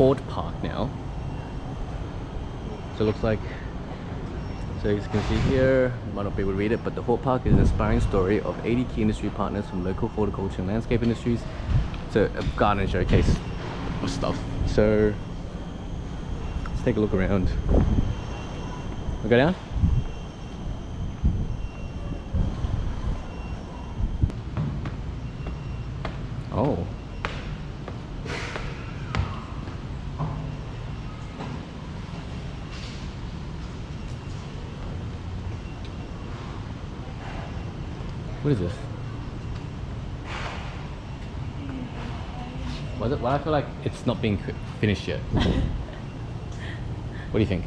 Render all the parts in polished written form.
Hort Park now. So it looks like, so as you can see here, might not be able to read it, but the Hort Park is an inspiring story of 80 key industry partners from local horticulture and landscape industries. So a garden showcase of stuff. So let's take a look around. We'll go down. Oh. What is this? Why I feel like it's not being finished yet? What do you think?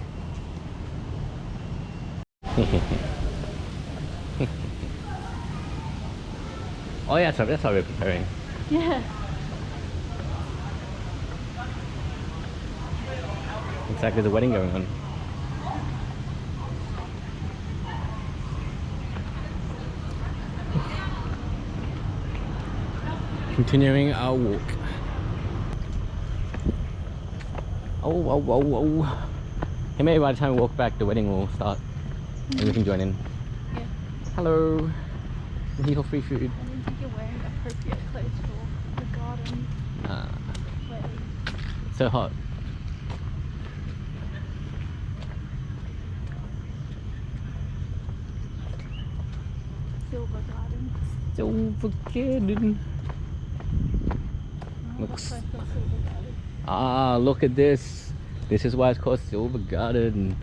Oh yeah, that's how we're preparing. Yeah. Looks like there's a wedding going on. Continuing our walk. Oh. Hey, maybe by the time we walk back, the wedding will start. And we can join in. Yeah. Hello. Here for free food. I don't think you're wearing appropriate clothes for the garden wedding. It's so hot. Silver garden. Silver garden. Looks. Ah, look at this. This is why it's called Silver Garden.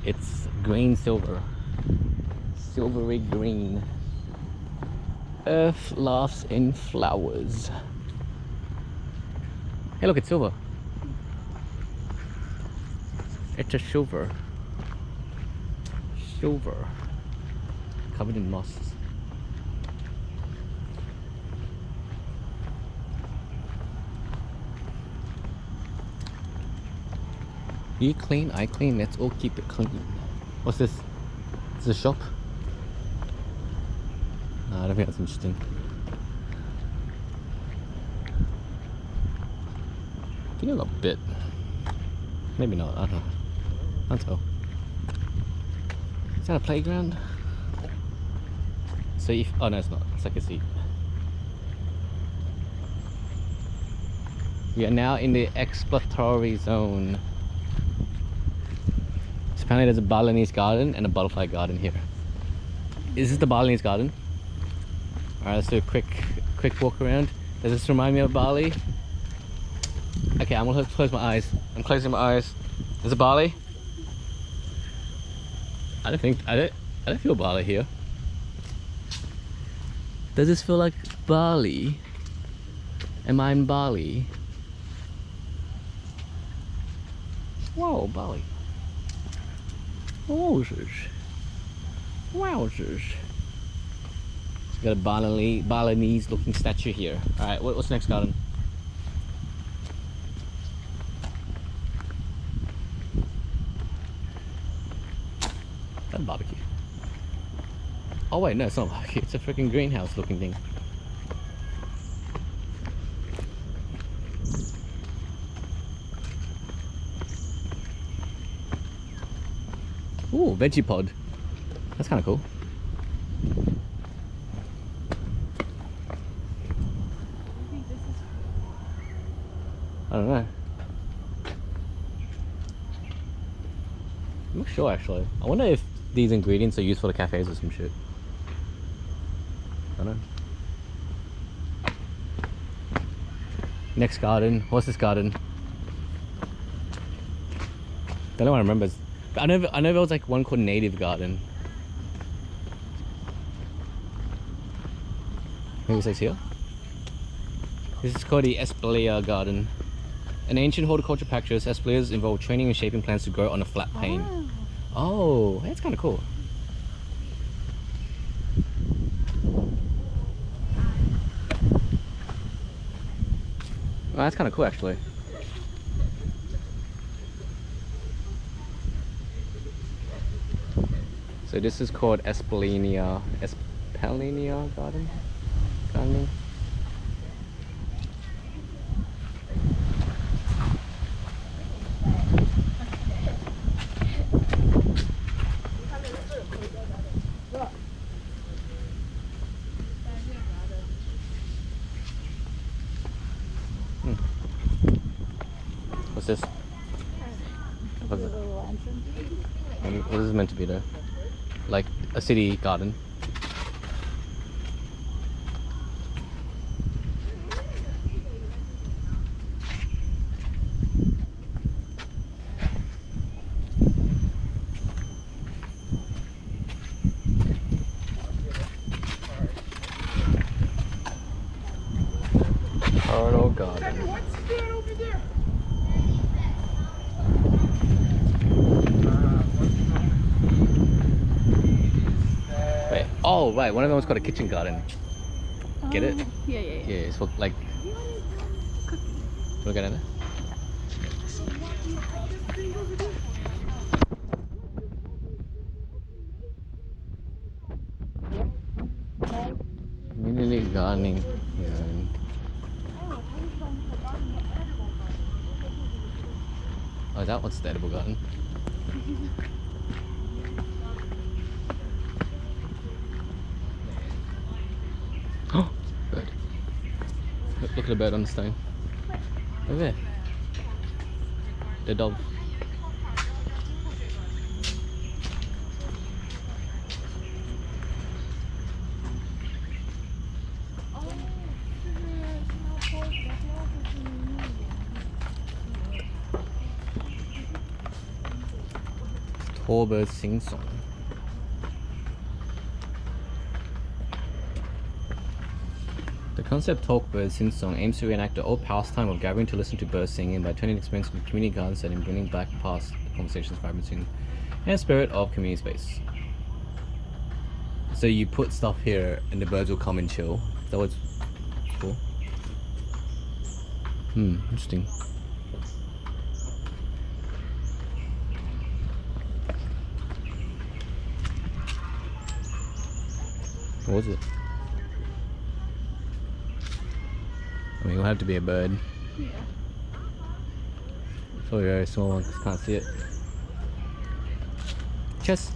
It's green silver. Silvery green. Earth laughs in flowers. Hey, look, it's silver. It's a silver. Silver. Covered in moss. You clean, I clean, let's all keep it clean. What's this? Is this a shop? No, I don't think that's interesting. I think I got bit. Maybe not, I don't know. Can't tell. Is that a playground? So if, oh no it's not, it's like a seat. We are now in the exploratory zone. Apparently there's a Balinese garden and a butterfly garden here. Is this the Balinese garden? Alright, let's do a quick walk around. Does this remind me of Bali? Okay, I'm gonna close my eyes. I'm closing my eyes. Is it Bali? I don't feel Bali here. Does this feel like Bali? Am I in Bali? Whoa, Bali. Wowzers. Wowzers. It's got a Balinese looking statue here. Alright, what's the next garden? Is that a barbecue? Oh wait, no, it's not a barbecue. It's a freaking greenhouse looking thing. Ooh, veggie pod. That's kind of cool. I don't know. I'm not sure actually. I wonder if these ingredients are used for the cafes or some shit. I don't know. Next garden. What's this garden? Don't know what I remember. I know there was like one called Native Garden. Maybe it's here? This is called the Espalier Garden. In ancient horticulture practice, espaliers involve training and shaping plants to grow on a flat pane. Oh, that's kind of cool. Well, that's kind of cool actually. So this is called Espalier Gardening. What's this? What's it? What is this meant to be though? Like a city garden. Carnal garden. Wait. Oh, right. One of them was called a kitchen garden. Get it? Yeah. Yeah, it's for like. Look at it. Community gardening. Yeah. Oh, is that what's the edible garden? Oh, bird. Look at the bird on the stone. Over there. The dove. Tall birds sing song. The concept Talk Birds Sing Song aims to reenact the old pastime of gathering to listen to birds singing by turning the experience into a community garden setting, bringing back past conversations, vibrancy, and spirit of community space. So you put stuff here and the birds will come and chill. Is that what's cool? Interesting. What was it? I mean, it'll have to be a bird. Yeah. It's probably very small one because can't see it. Chess.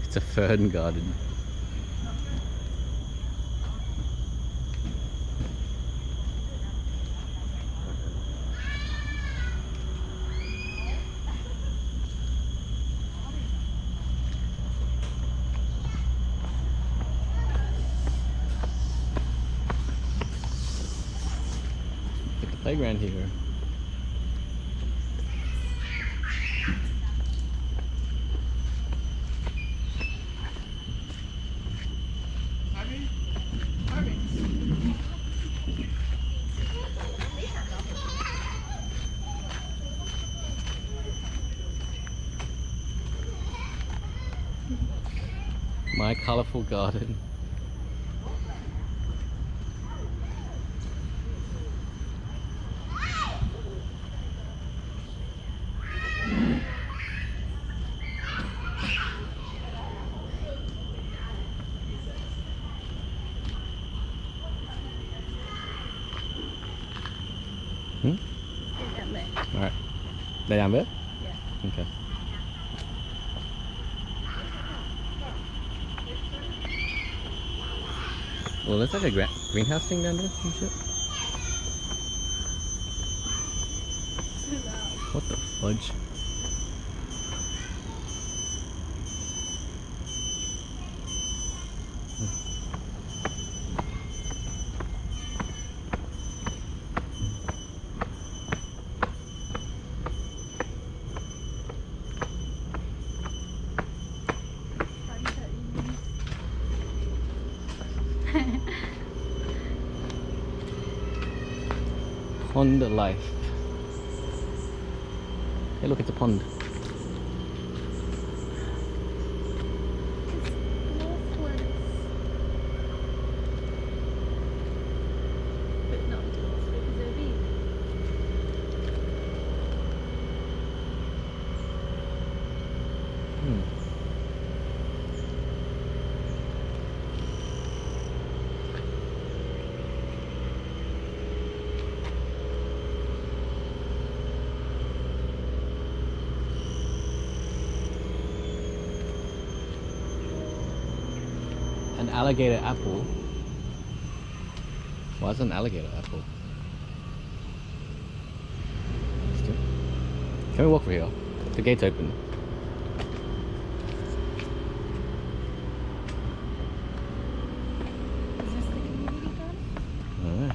It's a fern garden. Like the playground here. My colourful garden. Alright. Lay down there? Yeah. Okay. Well, looks like a greenhouse thing down there and shit. What the fudge? Pond life. Hey, look, it's a pond. alligator apple. Why is it an alligator apple? Can we walk over here? The gate's open. Is this the community garden? I don't know.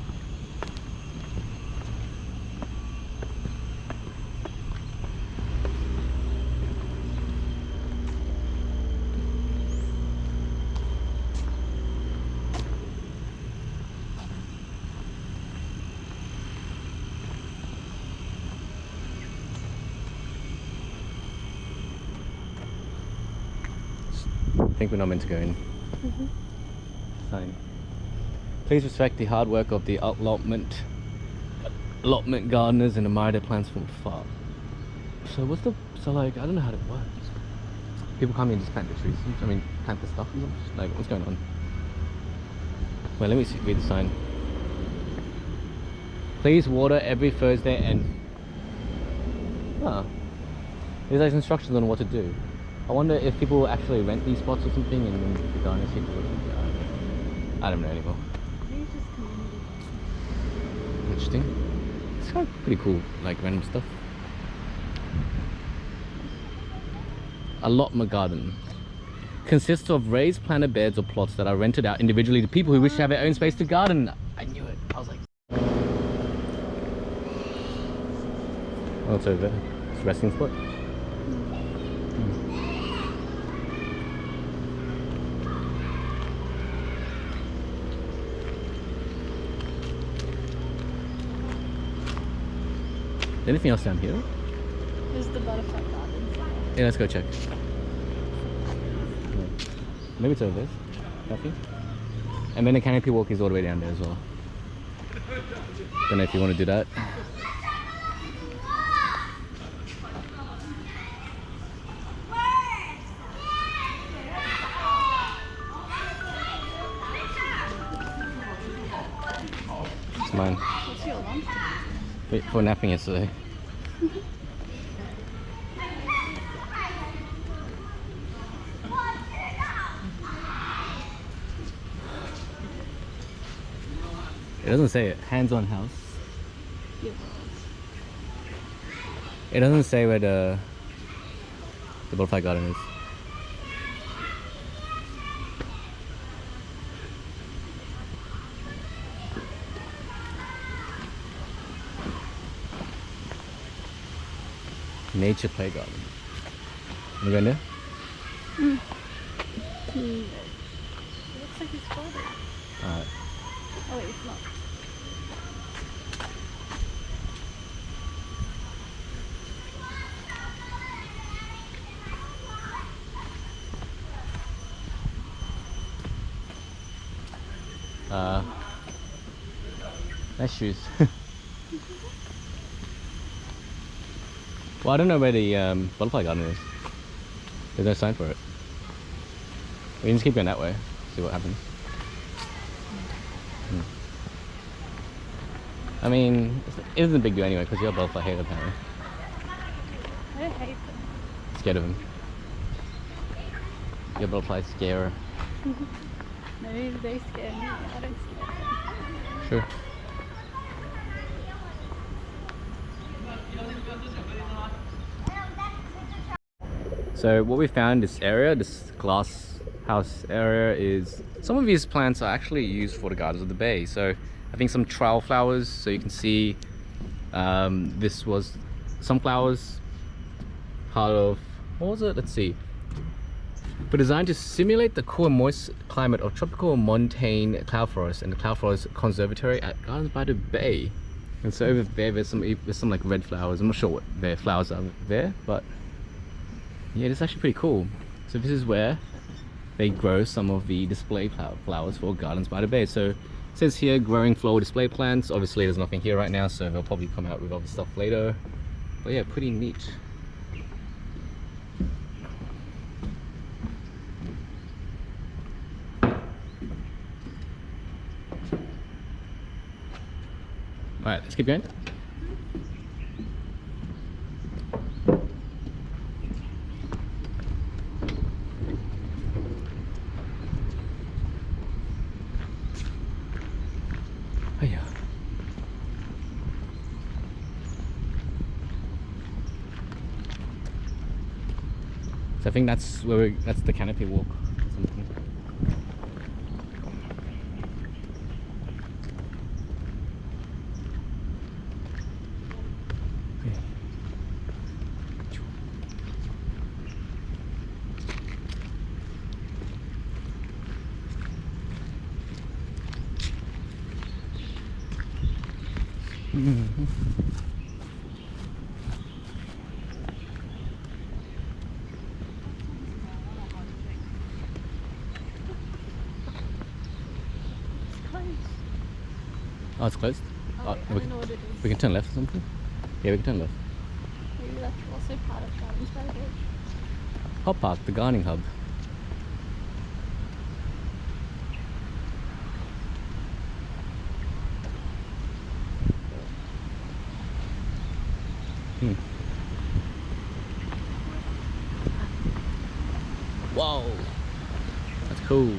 I think we're not meant to go in. Sign. Please respect the hard work of the allotment gardeners and admire their plants from afar. So what's the, so like, I don't know how it works. People come in and just plant the trees. I mean, plant the stuff. Like, what's going on? Well, let me see, read the sign. Please water every Thursday and... Ah. There's like instructions on what to do. I wonder if people actually rent these spots or something and then the gardeners take it. I don't know anymore. Maybe it's just community. Interesting. It's kind of pretty cool, like random stuff. Allotment garden consists of raised planter beds or plots that are rented out individually to people who wish to have their own space to garden. I knew it. I was like, oh, it's over there. It's a resting spot. Anything else down here? There's the butterfly garden. Yeah, let's go check. Maybe it's over there. Canopy. And then the canopy walk is all the way down there as well. Don't know if you want to do that. It's mine. What's your lunch? Wait, for napping yesterday. It doesn't say it. Hands-on house. Yeah. It doesn't say where the butterfly garden is. Nature play garden. You going there? It looks like it's floating. Alright. Oh wait, it's not. Nice shoes. Well, I don't know where the butterfly garden is. There's no sign for it. We can just keep going that way, see what happens. I mean, it isn't a big deal anyway, because you're a butterfly hater apparently. I don't hate them. Scared of him. You're a butterfly scarer. Maybe they scare me. I don't scare them. Sure. So what we found this area, this glass house area, is some of these plants are actually used for the gardens of the bay. So I think some trail flowers, so you can see this was sunflowers, part of, what was it? Let's see. But designed to simulate the cool and moist climate of tropical montane cloud forest and the Cloud Forest Conservatory at Gardens by the Bay. And so over there, there's some like red flowers. I'm not sure what their flowers are there, but yeah, it's actually pretty cool. So this is where they grow some of the display flowers for Gardens by the Bay. So it says here, growing floral display plants. Obviously there's nothing here right now, so they'll probably come out with other stuff later. But yeah, pretty neat. Alright, let's keep going. Oh yeah. So I think that's where that's the Canopy walk or something. It's closed. Oh, it's closed? Oh, wait, I don't know what it is. We can turn left or something? Yeah, we can turn left. Maybe that's also part of Gardens by the Beach. Hort Park, the gardening hub. Whoa! That's cool.